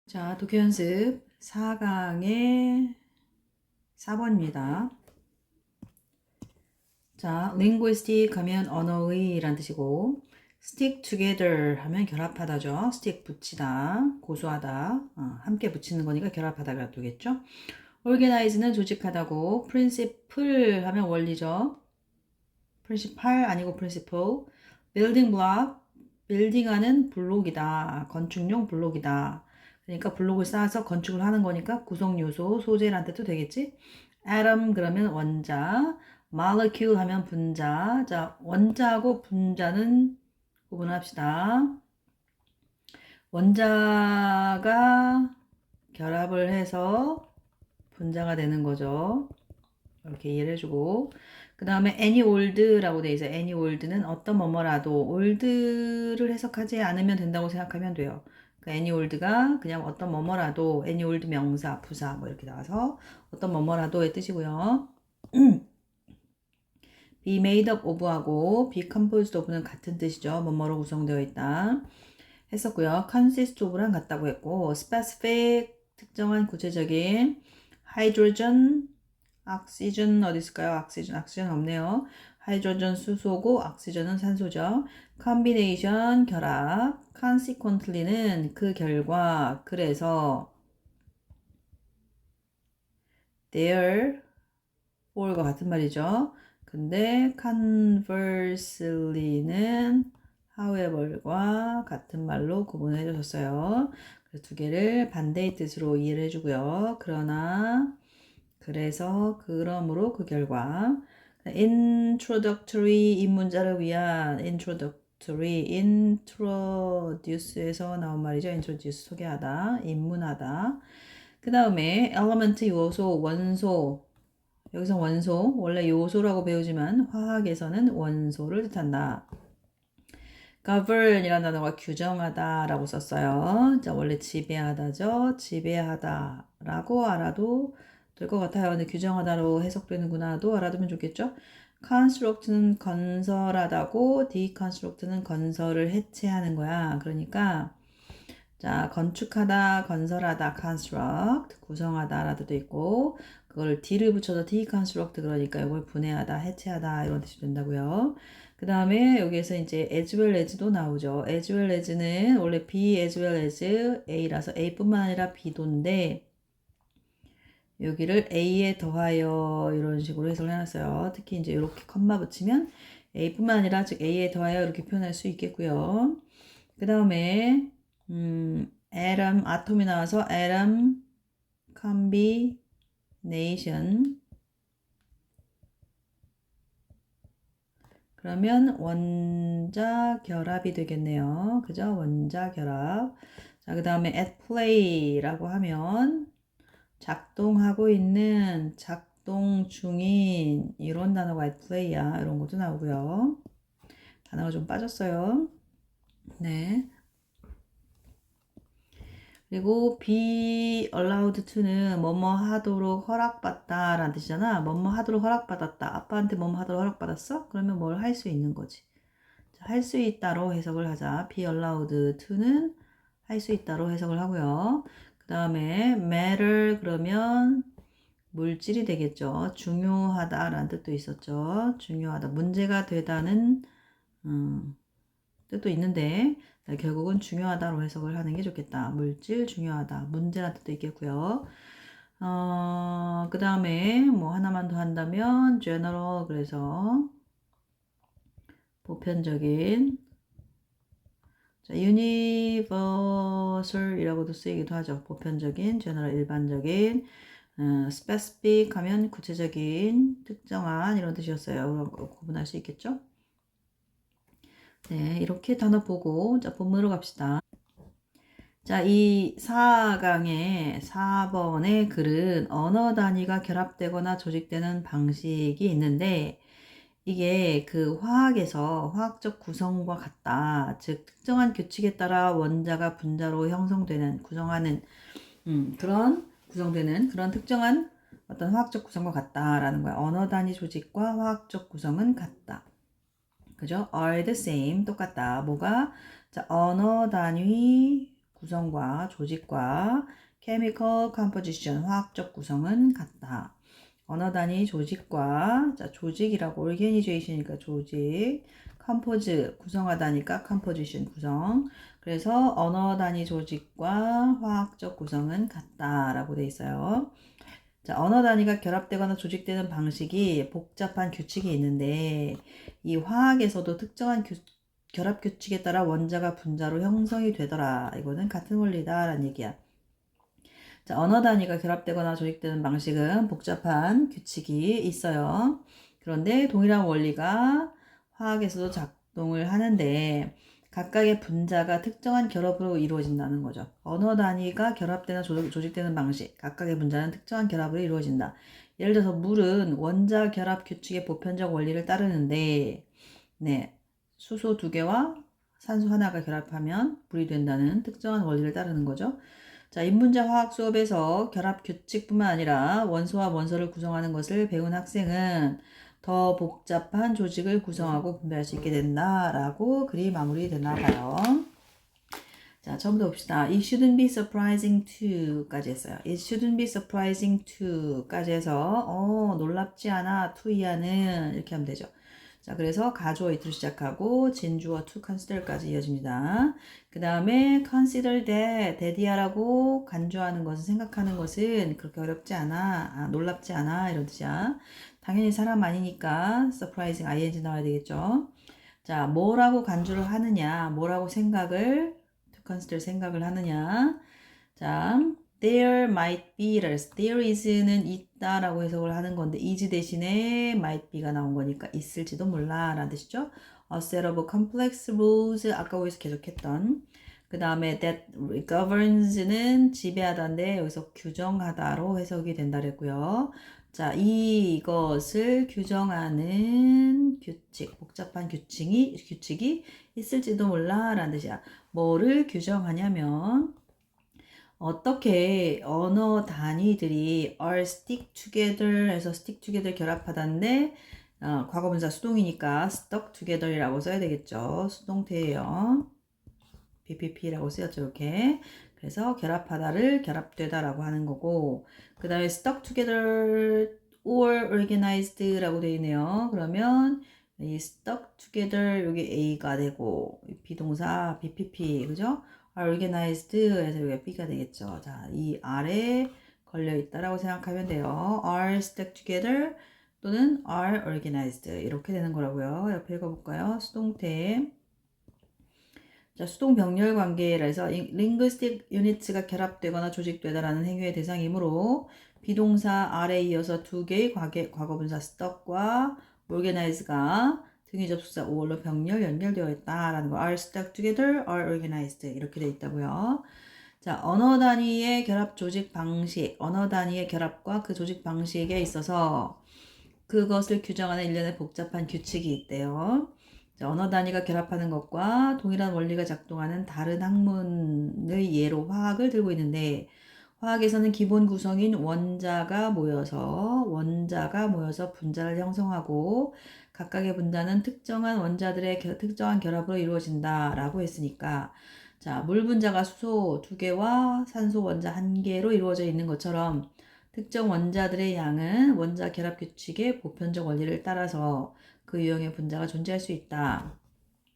자, 독해 연습 4강의 4번입니다. 자, linguistic 하면 언어의란 뜻이고 stick together 하면 결합하다죠. stick 붙이다, 고소하다, 함께 붙이는 거니까 결합하다가 되겠죠. organize는 조직하다고 principle 하면 원리죠. principal 아니고 principle. building block, 빌딩하는 블록이다. 건축용 블록이다. 그러니까 블록을 쌓아서 건축을 하는 거니까 구성 요소, 소재란 뜻도 되겠지? atom 그러면 원자, molecule 하면 분자. 자, 원자하고 분자는 구분합시다. 원자가 결합을 해서 분자가 되는 거죠. 이렇게 이해를 해주고 그 다음에 any old라고 돼 있어요. any old는 어떤 뭐뭐라도 old를 해석하지 않으면 된다고 생각하면 돼요. 그 any old가 그냥 어떤 뭐뭐라도 any old 명사, 부사 뭐 이렇게 나와서 어떤 뭐뭐라도의 뜻이고요. be made up of하고 be composed of는 같은 뜻이죠. 뭐뭐로 구성되어 있다 했었고요. consist of랑 같다고 했고 specific 특정한 구체적인 hydrogen 옥시전 어디 있을까요? 옥시전 없네요. 하이드로전 수소고 옥시전은 산소죠. combination 결합, consequently는 그 결과, 그래서 therefore과 같은 말이죠. 근데 conversely는 however과 같은 말로 구분해 주셨어요. 그래서 두 개를 반대의 뜻으로 이해를 해주고요. 그래서 그러므로 그 결과 introductory 입문자를 위한 introduce에서 나온 말이죠. introduce 소개하다, 입문하다. 그 다음에 element 요소, 원소. 여기서 원소, 원래 요소라고 배우지만 화학에서는 원소를 뜻한다. govern이라는 단어가 규정하다라고 썼어요. 자, 원래 지배하다죠. 지배하다라고 알아도 될 것 같아요. 근데 규정하다로 해석되는구나도 알아두면 좋겠죠. construct는 건설하다고 deconstruct는 건설을 해체하는 거야. 그러니까 자, 건축하다, 건설하다, construct, 구성하다라도 돼 있고 그걸 d를 붙여서 deconstruct 그러니까 이걸 분해하다, 해체하다 이런 뜻이 된다고요. 그 다음에 여기에서 이제 as well as도 나오죠. as well as는 원래 b as well as a라서 a뿐만 아니라 b도인데 여기를 a에 더하여 이런 식으로 해석을 해놨어요. 특히 이제 이렇게 컴마 붙이면 a뿐만 아니라 즉 a에 더하여 이렇게 표현할 수 있겠고요. 그 다음에 atom, 아톰이 나와서 atom combination 그러면 원자 결합이 되겠네요. 그죠? 원자 결합. 자, 그 다음에 at play라고 하면 작동하고 있는, 작동 중인 이런 단어가 at play야. 이런 것도 나오고요. 단어가 좀 빠졌어요. 네. 그리고 be allowed to는 뭐뭐 하도록 허락받다 라는 뜻이잖아. 뭐뭐 하도록 허락받았다. 아빠한테 뭐뭐 하도록 허락받았어? 그러면 뭘 할 수 있는 거지. 할 수 있다로 해석을 하자. be allowed to는 할 수 있다로 해석을 하고요. 그 다음에 matter 그러면 물질이 되겠죠. 중요하다 라는 뜻도 있었죠. 중요하다. 문제가 되다는 뜻도 있는데 결국은 중요하다로 해석을 하는 게 좋겠다. 물질 중요하다. 문제라는 뜻도 있겠고요. 그 다음에 뭐 하나만 더 한다면 general 그래서 보편적인 자, universal이라고도 쓰이기도 하죠. 보편적인, general 일반적인, specific 하면 구체적인, 특정한 이런 뜻이었어요. 구분할 수 있겠죠? 네, 이렇게 단어 보고 자, 본문으로 갑시다. 자, 이 4강의 4번의 글은 언어 단위가 결합되거나 조직되는 방식이 있는데 이게 그 화학에서 화학적 구성과 같다. 즉 특정한 규칙에 따라 원자가 분자로 형성되는 구성하는 그런 구성되는 그런 특정한 어떤 화학적 구성과 같다라는 거야. 언어 단위 조직과 화학적 구성은 같다. 그죠? are the same 똑같다. 뭐가? 자, 언어 단위 구성과 조직과 chemical composition 화학적 구성은 같다. 언어 단위 조직과 자 조직이라고 organization이니까 조직 컴포즈 구성하다니까 composition 구성 그래서 언어 단위 조직과 화학적 구성은 같다라고 돼 있어요. 자, 언어 단위가 결합되거나 조직되는 방식이 복잡한 규칙이 있는데 이 화학에서도 특정한 결합 규칙에 따라 원자가 분자로 형성이 되더라. 이거는 같은 원리다라는 얘기야. 자, 언어 단위가 결합되거나 조직되는 방식은 복잡한 규칙이 있어요. 그런데 동일한 원리가 화학에서도 작동을 하는데 각각의 분자가 특정한 결합으로 이루어진다는 거죠. 언어 단위가 결합되나 조직되는 방식, 각각의 분자는 특정한 결합으로 이루어진다. 예를 들어서 물은 원자 결합 규칙의 보편적 원리를 따르는데 네, 수소 2개와 산소 하나가 결합하면 물이 된다는 특정한 원리를 따르는 거죠. 자, 인문자 화학 수업에서 결합 규칙뿐만 아니라 원소와 원소를 구성하는 것을 배운 학생은 더 복잡한 조직을 구성하고 분배할 수 있게 된다라고 글이 마무리되나 봐요. 자, 처음부터 봅시다. It shouldn't be surprising to까지 했어요. It shouldn't be surprising to까지 해서 놀랍지 않아 to 이하는 이렇게 하면 되죠. 자, 그래서 가주어 it로 시작하고 진주어 to consider까지 이어집니다. 그 다음에 consider that이라고 간주하는 것은 생각하는 것은 그렇게 어렵지 않아, 놀랍지 않아 이런 뜻이야. 당연히 사람 아니니까 surprising ing 나와야 되겠죠. 자, 뭐라고 간주를 하느냐, 뭐라고 생각을 to consider 생각을 하느냐. 자, there might be, there is는 있다라고 해석을 하는 건데 is 대신에 might be가 나온 거니까 있을지도 몰라 라는 뜻이죠. A set of complex rules 아까 거기서 계속했던 그 다음에 that governs는 지배하다인데 여기서 규정하다로 해석이 된다 그랬고요. 자, 이것을 규정하는 규칙, 복잡한 규칙이 있을지도 몰라 라는 뜻이야. 뭐를 규정하냐면 어떻게 언어 단위들이 are stick together 해서 stick together 결합하다인데 과거분사 수동이니까 stuck together이라고 써야 되겠죠. 수동태예요. BPP라고 쓰였죠. 이렇게. 그래서 결합하다를 결합되다라고 하는 거고 그 다음에 stuck together or organized라고 되어 있네요. 그러면 이 stuck together 여기 A가 되고 비동사 BPP 그죠? are organized 해서 여기가 B가 되겠죠. 자, 이 아래 걸려 있다라고 생각하면 돼요. are stuck together 또는 are organized 이렇게 되는 거라고요. 옆에 읽어볼까요? 수동태 자, 수동 병렬 관계라 해서 linguistic units가 결합되거나 조직되다라는 행위의 대상이므로 비동사 R에 이어서 두 개의 과거분사 stuck과 organize가 등위 접속사 or로 병렬 연결되어 있다라는 거. are stuck together, are organized 이렇게 되어 있다고요. 자, 언어 단위의 결합 조직 방식, 언어 단위의 결합과 그 조직 방식에 있어서 그것을 규정하는 일련의 복잡한 규칙이 있대요. 자, 언어 단위가 결합하는 것과 동일한 원리가 작동하는 다른 학문의 예로 화학을 들고 있는데 화학에서는 기본 구성인 원자가 모여서 분자를 형성하고 각각의 분자는 특정한 원자들의 특정한 결합으로 이루어진다라고 했으니까 자, 물 분자가 수소 2개와 산소 원자 1개로 이루어져 있는 것처럼 특정 원자들의 양은 원자 결합 규칙의 보편적 원리를 따라서 그 유형의 분자가 존재할 수 있다.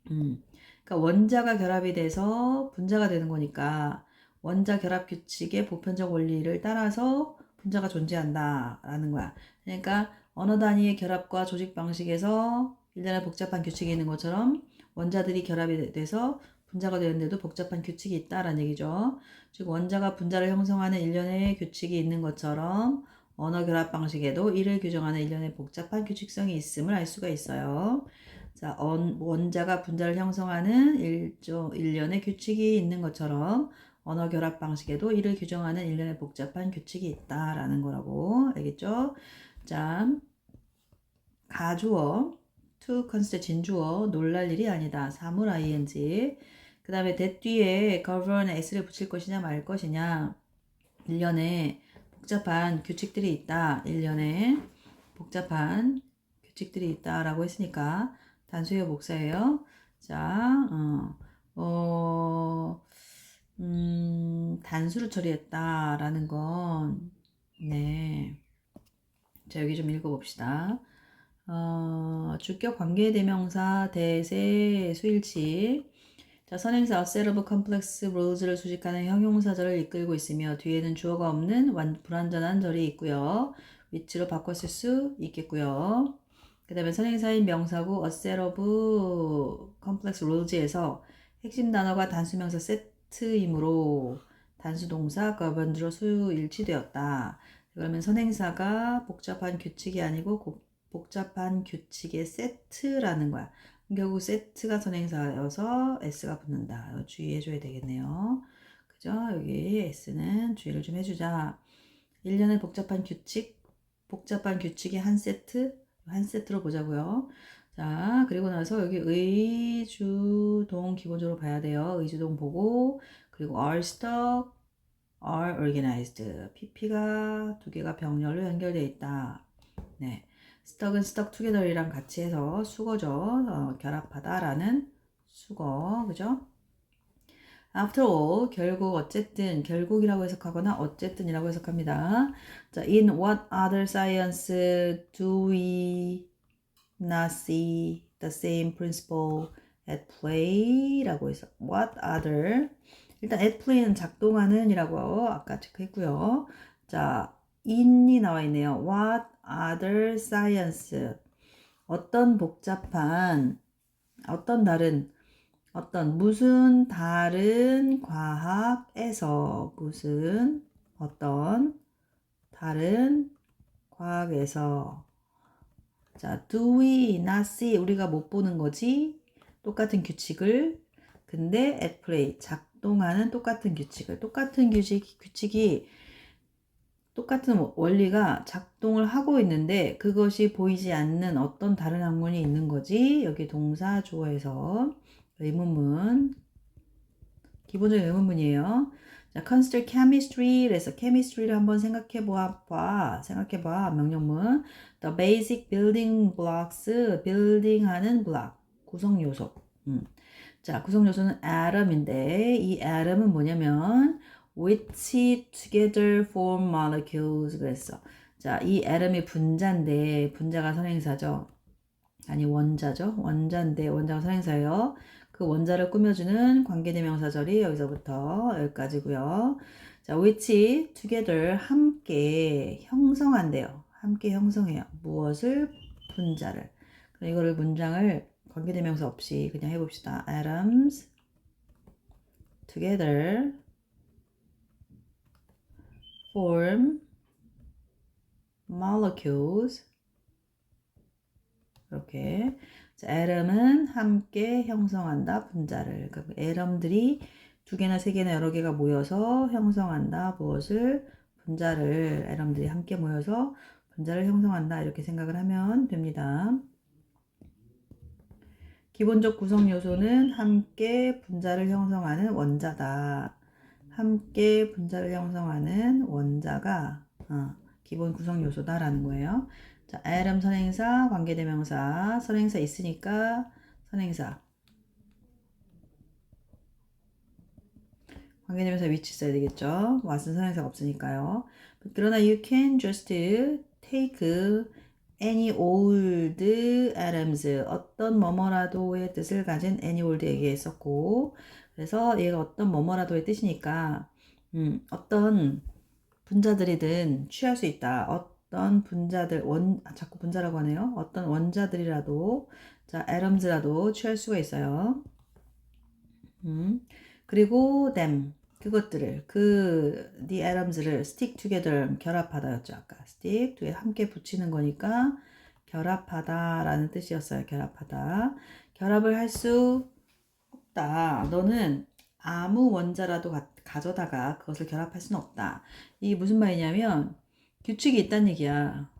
그러니까 원자가 결합이 돼서 분자가 되는 거니까 원자 결합 규칙의 보편적 원리를 따라서 분자가 존재한다라는 거야. 그러니까 언어 단위의 결합과 조직 방식에서 일련의 복잡한 규칙이 있는 것처럼 원자들이 결합이 돼서 분자가 되는데도 복잡한 규칙이 있다라는 얘기죠. 즉 원자가 분자를 형성하는 일련의 규칙이 있는 것처럼 언어 결합 방식에도 이를 규정하는 일련의 복잡한 규칙성이 있음을 알 수가 있어요. 자, 원자가 분자를 형성하는 일련의 규칙이 있는 것처럼 언어 결합 방식에도 이를 규정하는 일련의 복잡한 규칙이 있다라는 거라고 알겠죠? 자, 가주어 to consider 진주어 놀랄 일이 아니다. 사물 ing 그 다음에 that 뒤에 govern에 s를 붙일 것이냐 말 것이냐 일련의 복잡한 규칙들이 있다. 일련의 복잡한 규칙들이 있다라고 했으니까 단수예요, 복사예요. 자, 단수를 처리했다라는 건, 네. 자, 여기 좀 읽어봅시다. 주격 관계대명사 대세 수일치. 자, 선행사 a set of complex rules를 수식하는 형용사절을 이끌고 있으며 뒤에는 주어가 없는 불완전한 절이 있고요. which로 바꿨을 수 있겠고요. 그 다음에 선행사인 명사구 a set of complex rules에서 핵심 단어가 단수명사 세트이므로 단수동사 governed로 수일치되었다. 그러면 선행사가 복잡한 규칙이 아니고 복잡한 규칙의 세트라는 거야. 결국 세트가 선행사여서 S가 붙는다. 이거 주의해줘야 되겠네요. 그죠? 여기 S는 주의를 좀 해주자. 1년의 복잡한 규칙의 한 세트로 보자고요. 자, 그리고 나서 여기 의주동 기본적으로 봐야 돼요. 의주동 보고, 그리고 are stuck, are organized. PP가 두 개가 병렬로 연결되어 있다. 네. stuck은 stuck together이랑 같이 해서 수거죠. 결합하다라는 수거. 그죠? After all, 결국 어쨌든, 결국이라고 해석하거나 어쨌든이라고 해석합니다. 자, in what other science do we not see the same principle at play? 라고 해서 what other 일단 at play는 작동하는 이라고 아까 체크했고요. 자, in이 나와 있네요. what other science 어떤 복잡한 무슨 다른 과학에서 어떤 다른 과학에서 자, do we not see 우리가 못 보는 거지 똑같은 규칙을 근데 at play 작동하는 똑같은 규칙을 규칙이 똑같은 원리가 작동을 하고 있는데 그것이 보이지 않는 어떤 다른 학문이 있는 거지 여기 동사 주어에서 의문문 기본적인 의문문이에요. 자, consider chemistry에서 chemistry를 한번 생각해봐 명령문 the basic building blocks building하는 block 구성 요소. 자, 구성 요소는 atom인데 이 atom은 뭐냐면 which together form molecules 그랬어. 자, 이 atom이 분자인데 분자가 선행사죠. 아니 원자죠. 원자가 선행사예요. 그 원자를 꾸며주는 관계대명사절이 여기서부터 여기까지고요. 자, which together 함께 형성한대요. 함께 형성해요. 무엇을? 분자를. 그럼 이거를 문장을 관계대명사 없이 그냥 해봅시다. Atoms together form molecules 이렇게 자, atom은 함께 형성한다 분자를 그러니까 atom들이 두 개나 세 개나 여러 개가 모여서 형성한다 무엇을 분자를 atom들이 함께 모여서 분자를 형성한다 이렇게 생각을 하면 됩니다. 기본적 구성 요소는 함께 분자를 형성하는 원자다. 함께 분자를 형성하는 원자가 기본 구성 요소다라는 거예요. 자, atom 선행사, 관계대명사, 선행사 있으니까 선행사. 관계대명사 위치 써야 되겠죠. what은 선행사가 없으니까요. 그러나 you can just take any old atoms 어떤 뭐뭐라도의 뜻을 가진 any old 얘기했었고 그래서 얘가 어떤 뭐뭐라도의 뜻이니까 어떤 분자들이든 취할 수 있다. 어떤 분자들 자꾸 분자라고 하네요. 어떤 원자들이라도 자 atoms라도 취할 수가 있어요. 그리고 them 그것들을 the atoms를 stick together 결합하다였죠 아까 stick together 함께 붙이는 거니까 결합하다라는 뜻이었어요. 결합하다 결합을 할 수 없다. 너는 아무 원자라도 가져다가 그것을 결합할 수는 없다. 이게 무슨 말이냐면 규칙이 있다는 얘기야.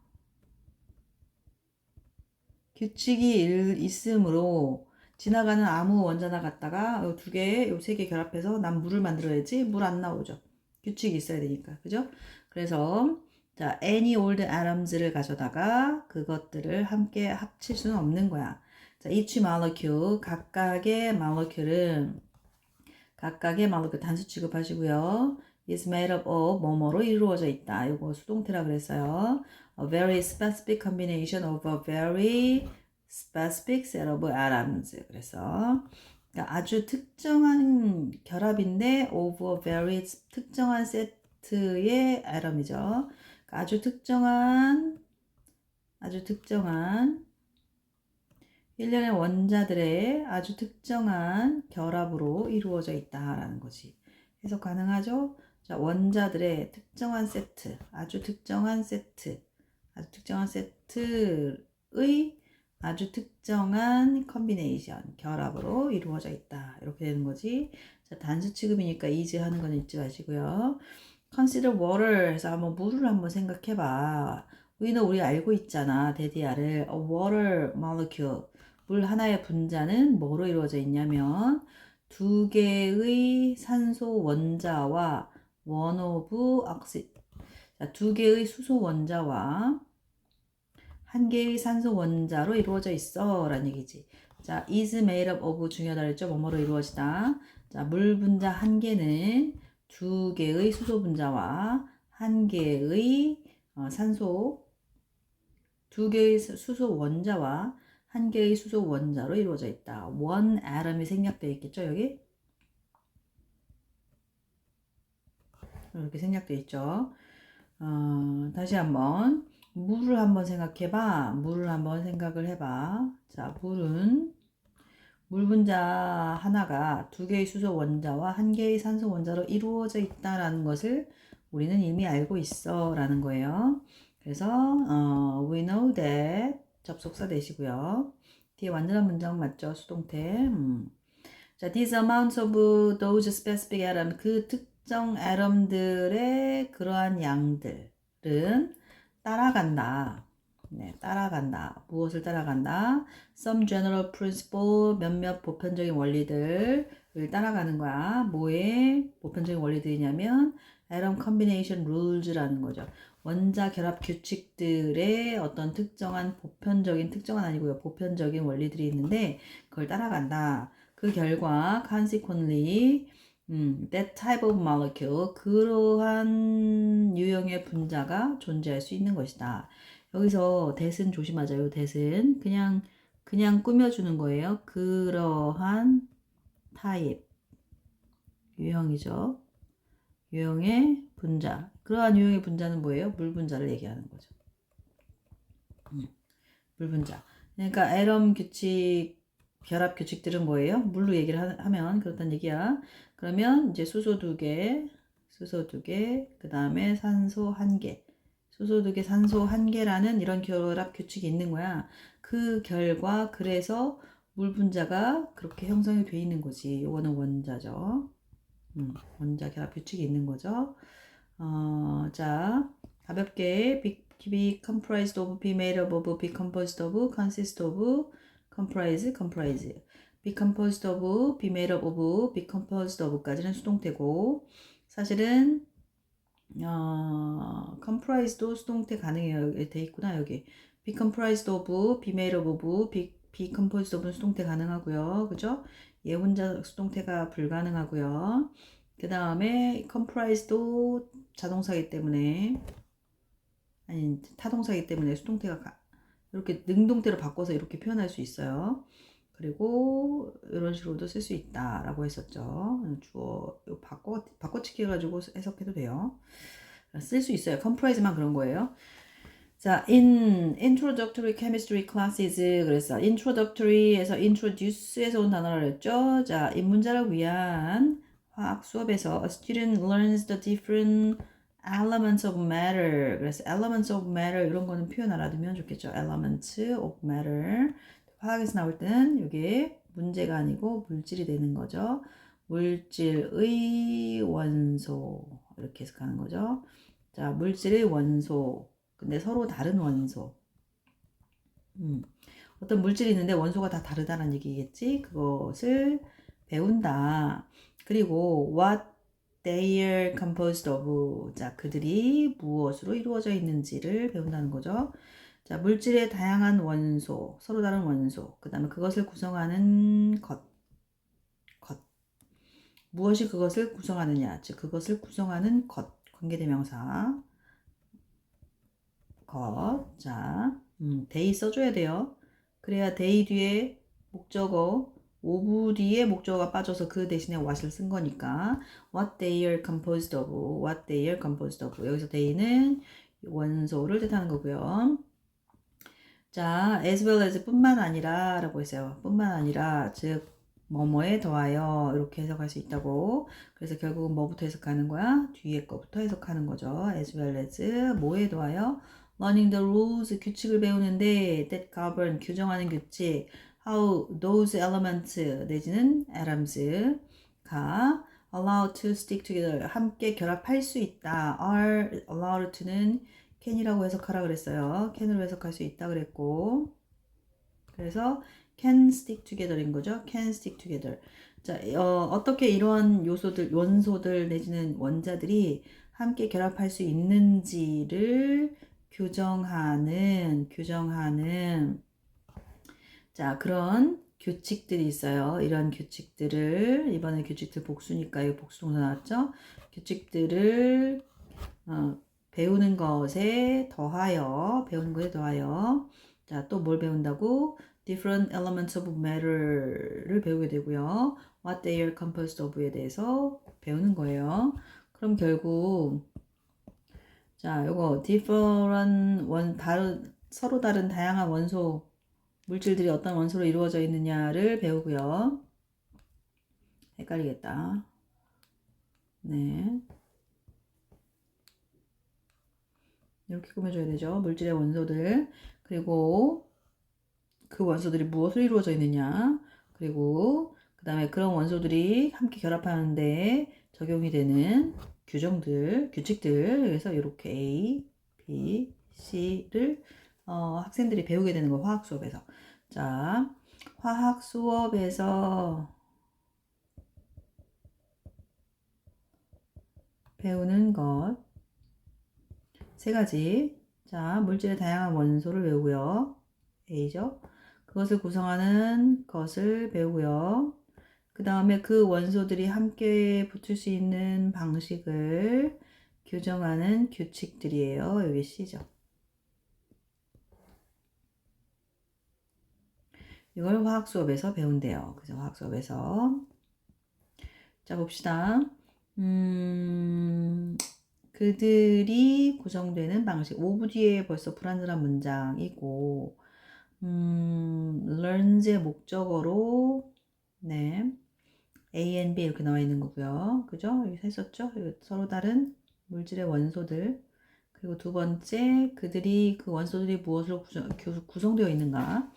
규칙이 있으므로 지나가는 아무 원자나 갖다가 요 두 개, 요 세 개 결합해서 난 물을 만들어야지 물 안 나오죠. 규칙이 있어야 되니까. 그죠? 그래서 자, any old atoms를 가져다가 그것들을 함께 합칠 수는 없는 거야. 자, each molecule, 각각의 molecule은 각각의 말로 단수 취급하시고요. is made up of 뭐뭐로 이루어져 있다. 이거 수동태라 그랬어요. A very specific combination of a very specific set of atoms. 그래서 그러니까 아주 특정한 결합인데 of a very 특정한 세트의 atom이죠. 그러니까 아주 특정한 일련의 원자들의 아주 특정한 결합으로 이루어져 있다라는 것이 해석 가능하죠? 자, 원자들의 특정한 세트, 아주 특정한 세트의 아주 특정한 컨비네이션, 결합으로 이루어져 있다. 이렇게 되는 거지. 자, 단수 취급이니까 is 하는 건 잊지 마시고요. consider water 해서 한번 물을 한번 생각해봐. 우리 알고 있잖아. 데디아를 a water molecule 물 하나의 분자는 뭐로 이루어져 있냐면 두 개의 산소 원자와 one of oxy 두 개의 수소 원자와 한 개의 산소 원자로 이루어져 있어 라는 얘기지. 자, is made up of 중요하다 그랬죠? 뭐뭐로 이루어지다. 자, 물 분자 한 개는 두 개의 수소 분자와 한 개의 두 개의 수소 원자와 한 개의 수소 원자로 이루어져 있다. one atom이 생략되어 있겠죠, 여기? 이렇게 생략되어 있죠. 다시 한번 물을 한번 생각해봐. 물을 한번 생각을 해봐. 자, 물 분자 하나가 두 개의 수소 원자와 한 개의 산소 원자로 이루어져 있다라는 것을 우리는 이미 알고 있어 라는 거예요. 그래서 we know that 접속사 되시고요. 뒤에 완전한 문장 맞죠? 수동태. 자, these amounts of those specific atoms 그 특정 아tom들의 그러한 양들은 따라간다. 네, 따라간다. 무엇을 따라간다? Some general principle, 몇몇 보편적인 원리들을 따라가는 거야. 뭐의 보편적인 원리들이냐면 atom combination rules라는 거죠. 원자 결합 규칙들의 어떤 특정한 아니고요. 보편적인 원리들이 있는데 그걸 따라간다. 그 결과 consequently that type of molecule 그러한 유형의 분자가 존재할 수 있는 것이다. 여기서 that은 조심하자요. that은 그냥 꾸며주는 거예요. 그러한 타입 유형이죠. 유형의 분자. 그러한 유형의 분자는 뭐예요? 물 분자를 얘기하는 거죠. 물 분자. 그러니까 애럼 규칙, 결합 규칙들은 뭐예요? 물로 얘기를 하면 그렇다는 얘기야. 그러면 이제 수소 두 개, 그 다음에 산소 한 개. 수소 두 개, 산소 한 개라는 이런 결합 규칙이 있는 거야. 그 결과 그래서 물 분자가 그렇게 형성이 돼 있는 거지. 요거는 원자죠. 원자 결합 규칙이 있는 거죠. 자, 가볍게 be comprised of, be made up of, be composed of, consist of, comprise. be composed of, be made up of, be composed of까지는 수동태고 사실은 comprised도 수동태 가능해요. 돼 있구나 여기. be comprised of, be made up of, be composed of는 수동태 가능하고요. 그죠? 예문자 수동태가 불가능하고요. 그 다음에 comprise도 자동사이기 때문에 아니 타동사이기 때문에 수동태가 이렇게 능동태로 바꿔서 이렇게 표현할 수 있어요. 그리고 이런 식으로도 쓸 수 있다라고 했었죠. 주어 바꿔치기 해가지고 해석해도 돼요. 쓸 수 있어요. comprise만 그런 거예요. 자, in introductory chemistry classes 그래서 introductory에서 introduce에서 온 단어를 했죠. 자, 이 문제를 위한 화학 수업에서 a student learns the different elements of matter. 그래서 elements of matter 이런 거는 표현 알아두면 좋겠죠. elements of matter. 화학에서 나올 때는 이게 문제가 아니고 물질이 되는 거죠. 물질의 원소 이렇게 해석하는 거죠. 자, 물질의 원소. 근데 서로 다른 원소. 어떤 물질이 있는데 원소가 다 다르다는 얘기겠지? 그것을 배운다. 그리고 what they are composed of. 자, 그들이 무엇으로 이루어져 있는지를 배운다는 거죠. 자, 물질의 다양한 원소, 서로 다른 원소. 그 다음에 그것을 구성하는 것. 무엇이 그것을 구성하느냐, 즉 그것을 구성하는 것, 관계대명사 것. 자, they 써줘야 돼요. 그래야 they 뒤에 목적어, 오브 뒤에 목적어가 빠져서 그 대신에 what을 쓴 거니까 what they are composed of, what they are composed of. 여기서 they는 원소를 뜻하는 거고요. 자, as well as 뿐만 아니라 라고 했어요. 뿐만 아니라, 즉 뭐뭐에 더하여 이렇게 해석할 수 있다고. 그래서 결국은 뭐부터 해석하는 거야? 뒤에 거부터 해석하는 거죠. as well as 뭐에 더하여 learning the rules, 규칙을 배우는데 that govern, 규정하는 규칙, how those elements 내지는 atoms가 allowed to stick together, 함께 결합할 수 있다. are allowed to는 can이라고 해석하라 그랬어요. can으로 해석할 수 있다 그랬고, 그래서 can stick together인 거죠. can stick together. 자, 어떻게 이러한 요소들, 원소들 내지는 원자들이 함께 결합할 수 있는지를 규정하는 자, 그런 규칙들이 있어요. 이런 규칙들을, 이번에 규칙들 복수니까 이 복수동사 나왔죠. 규칙들을 배우는 것에 더하여, 자, 또 뭘 배운다고? different elements of matter를 배우게 되고요. what they are composed of에 대해서 배우는 거예요. 그럼 결국 자, 요거 different 서로 다른 다양한 원소 물질들이 어떤 원소로 이루어져 있느냐를 배우고요. 헷갈리겠다. 네. 이렇게 꾸며줘야 되죠. 물질의 원소들. 그리고 그 원소들이 무엇으로 이루어져 있느냐. 그리고 그 다음에 그런 원소들이 함께 결합하는데 적용이 되는 규칙들. 그래서 이렇게 A, B, C를 학생들이 배우게 되는 거, 화학 수업에서. 자, 화학 수업에서 배우는 것 세 가지. 자, 물질의 다양한 원소를 배우고요. A죠. 그것을 구성하는 것을 배우고요. 그 다음에 그 원소들이 함께 붙을 수 있는 방식을 규정하는 규칙들이에요. 여기 C죠. 이걸 화학 수업에서 배운대요. 그래서 화학 수업에서. 자, 봅시다. 그들이 구성되는 방식. 5부 뒤에 벌써 불완전한 문장이고, learns의 목적어로, 네, A and B 이렇게 나와 있는 거고요. 그죠? 여기서 했었죠? 서로 다른 물질의 원소들. 그리고 두 번째, 그 원소들이 무엇으로 구성되어 있는가.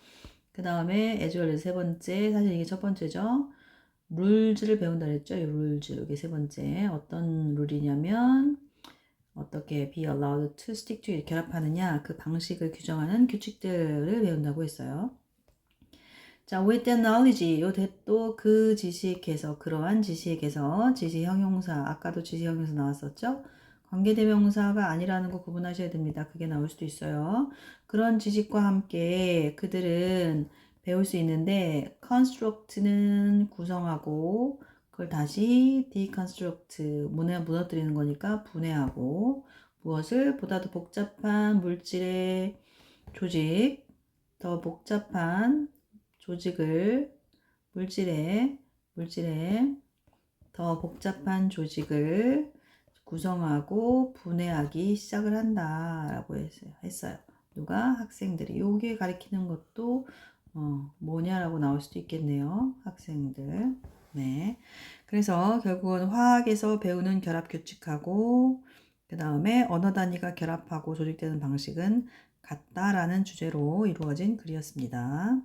그 다음에 as well as 세 번째, 사실 이게 첫 번째죠. 룰즈를 배운다 그랬죠? 이 룰즈. 이게 세 번째. 어떤 룰이냐면, 어떻게 be allowed to stick to 결합하느냐, 그 방식을 규정하는 규칙들을 배운다고 했어요. 자, with that knowledge, 요 또 그 지식에서, 그러한 지식에서, 지시 형용사, 아까도 지시 형용사 나왔었죠? 관계대명사가 아니라는 거 구분하셔야 됩니다. 그게 나올 수도 있어요. 그런 지식과 함께 그들은 배울 수 있는데, construct는 구성하고, 그걸 다시 deconstruct, 무너뜨리는 거니까 분해하고, 무엇을 보다 더 복잡한 물질의 조직, 더 복잡한 조직을, 물질의 더 복잡한 조직을 구성하고 분해하기 시작을 한다라고 했어요. 누가? 학생들이. 요게 가리키는 것도 뭐냐라고 나올 수도 있겠네요. 학생들. 네. 그래서 결국은 화학에서 배우는 결합 규칙하고 그 다음에 언어 단위가 결합하고 조직되는 방식은 같다라는 주제로 이루어진 글이었습니다.